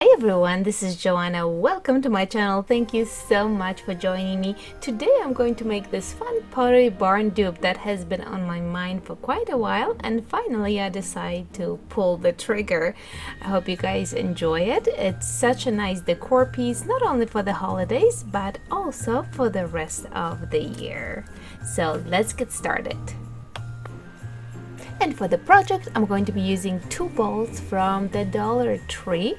Hey everyone, this is Joanna. Welcome to my channel. Thank you so much for joining me. Today I'm going to make this fun Pottery Barn dupe that has been on my mind for quite a while, and finally I decided to pull the trigger. I hope you guys enjoy it. It's such a nice decor piece, not only for the holidays but also for the rest of the year. So let's get started. And for the project, I'm going to be using two balls from the Dollar Tree,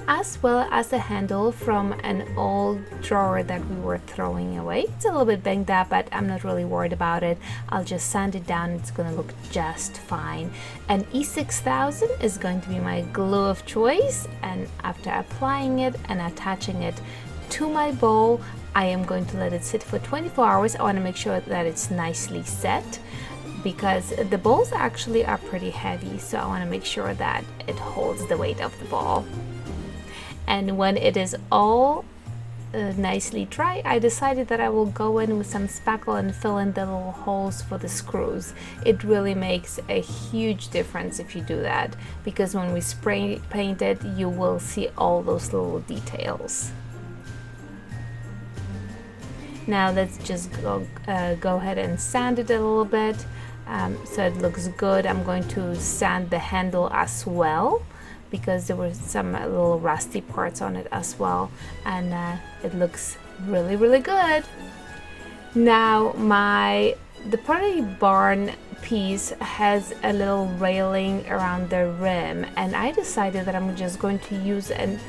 as well as a handle from an old drawer that we were throwing away. It's a little bit banged up, but I'm not really worried about it. I'll just sand it down. It's going to look just fine. And E6000 is going to be my glue of choice. And after applying it and attaching it to my bowl, I am going to let it sit for 24 hours. I want to make sure that it's nicely set, because the balls actually are pretty heavy, so I want to make sure that it holds the weight of the ball. And when it is all nicely dry, I decided that I will go in with some spackle and fill in the little holes for the screws. It really makes a huge difference if you do that, because when we spray paint it, you will see all those little details. Now let's just go ahead and sand it a little bit. So it looks good. I'm going to sand the handle as well, because there were some little rusty parts on it as well, and it looks really good. Now the Pottery Barn piece has a little railing around the rim, and I decided that I'm just going to use an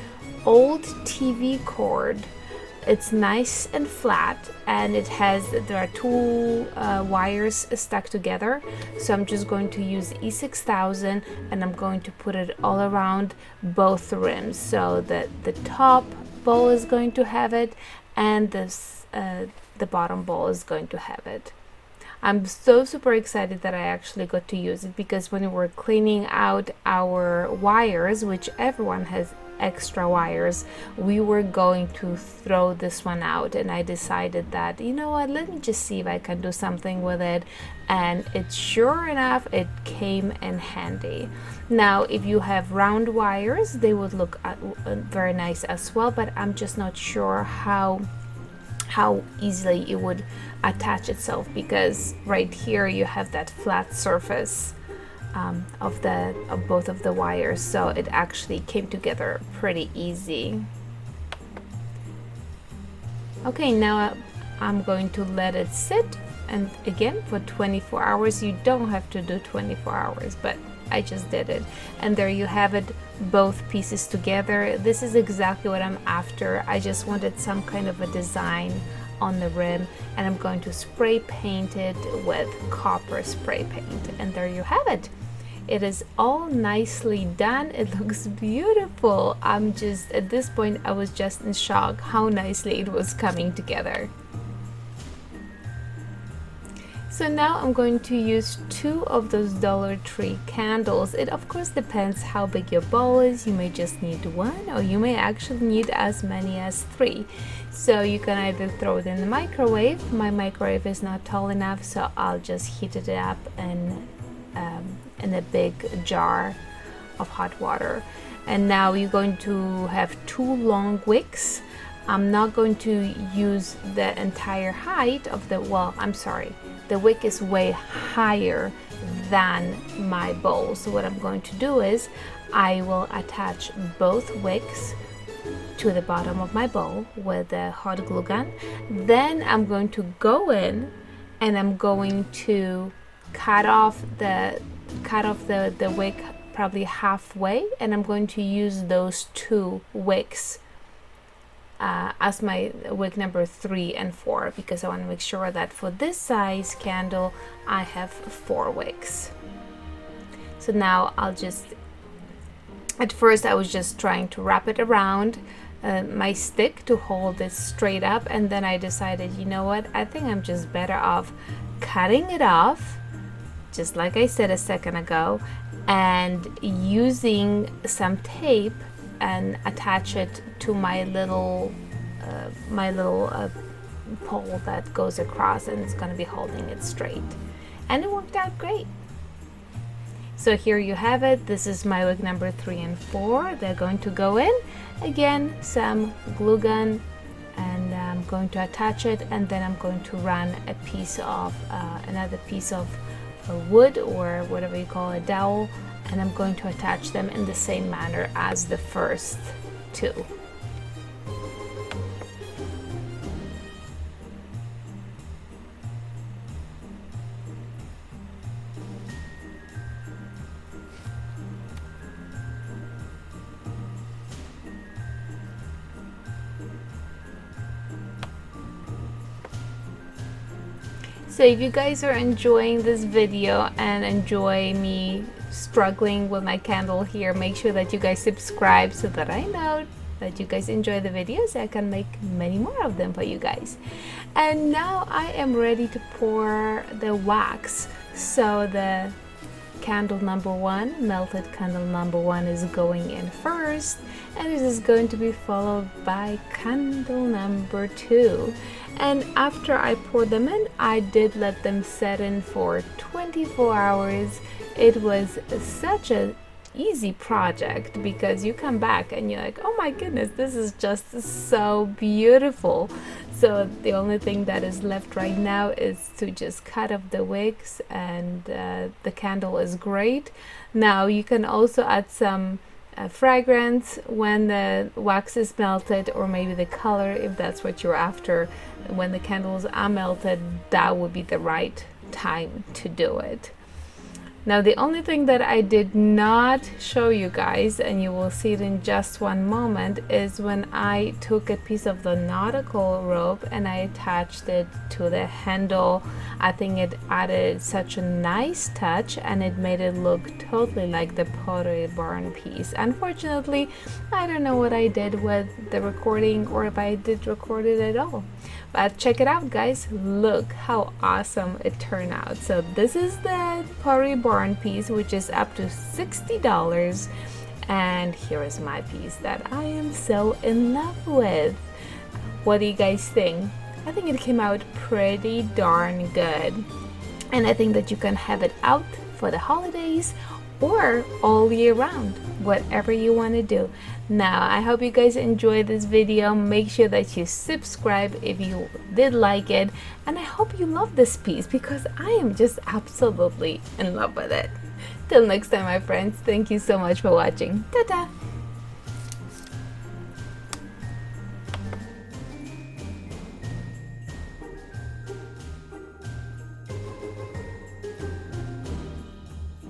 old TV cord. It's nice and flat, and there are two wires stuck together, so I'm just going to use E6000 and I'm going to put it all around both rims, so that the top bowl is going to have it and the bottom bowl is going to have it. I'm so super excited that I actually got to use it, because when we were cleaning out our wires, which everyone has extra wires, we were going to throw this one out, and I decided that, you know what, let me just see if I can do something with it, and sure enough, it came in handy. Now if you have round wires, they would look very nice as well, but I'm just not sure how easily it would attach itself, because right here you have that flat surface of both of the wires, so it actually came together pretty easy. Okay, now I'm going to let it sit, and again for 24 hours. You don't have to do 24 hours, but I just did it, and there you have it, both pieces together. This is exactly what I'm after. I just wanted some kind of a design on the rim, and I'm going to spray paint it with copper spray paint, and there you have it. It is all nicely done. It looks beautiful. I'm just, at this point, I was just in shock how nicely it was coming together. So now I'm going to use two of those Dollar Tree candles. It of course depends how big your bowl is. You may just need one, or you may actually need as many as three. So you can either throw it in the microwave. My microwave is not tall enough, so I'll just heat it up in a big jar of hot water. And now you're going to have two long wicks. I'm not going to use the entire height of the wick is way higher than my bowl. So what I'm going to do is I will attach both wicks to the bottom of my bowl with a hot glue gun. Then I'm going to go in and I'm going to cut off the wick probably halfway, and I'm going to use those two wicks as my wick number 3 and 4, because I want to make sure that for this size candle I have 4 wicks. So now at first I was just trying to wrap it around my stick to hold it straight up, and then I decided, you know what, I think I'm just better off cutting it off, just like I said a second ago, and using some tape and attach it to my little pole that goes across, and it's going to be holding it straight. And it worked out great. So here you have it. This is my wick number 3 and 4. They're going to go in. Again, some glue gun, and I'm going to attach it, and then I'm going to run a piece of another piece of wood, or whatever you call a dowel, and I'm going to attach them in the same manner as the first two. So if you guys are enjoying this video and enjoy me struggling with my candle here, make sure that you guys subscribe so that I know that you guys enjoy the videos. I can make many more of them for you guys. And now I am ready to pour the wax. So the candle number 1, melted candle number 1, is going in first, and this is going to be followed by candle number 2. And after I poured them in, I did let them set in for 24 hours. It was such a easy project because you come back and you're like, oh my goodness, this is just so beautiful. So the only thing that is left right now is to just cut up the wicks, and the candle is great. Now you can also add some fragrance when the wax is melted, or maybe the color if that's what you're after. When the candles are melted, that would be the right time to do it. Now the only thing that I did not show you guys, and you will see it in just one moment, is when I took a piece of the nautical rope and I attached it to the handle. I think it added such a nice touch, and it made it look totally like the Pottery Barn piece. Unfortunately, I don't know what I did with the recording, or if I did record it at all. But check it out, guys. Look how awesome it turned out. So this is the Pottery Barn piece, which is up to $60. And here is my piece that I am so in love with. What do you guys think? I think it came out pretty darn good. And I think that you can have it out for the holidays or all year round, whatever you want to do. Now I hope you guys enjoyed this video. Make sure that you subscribe if you did like it, and I hope you love this piece because I am just absolutely in love with it. Till next time, my friends, thank you so much for watching. Ta-ta!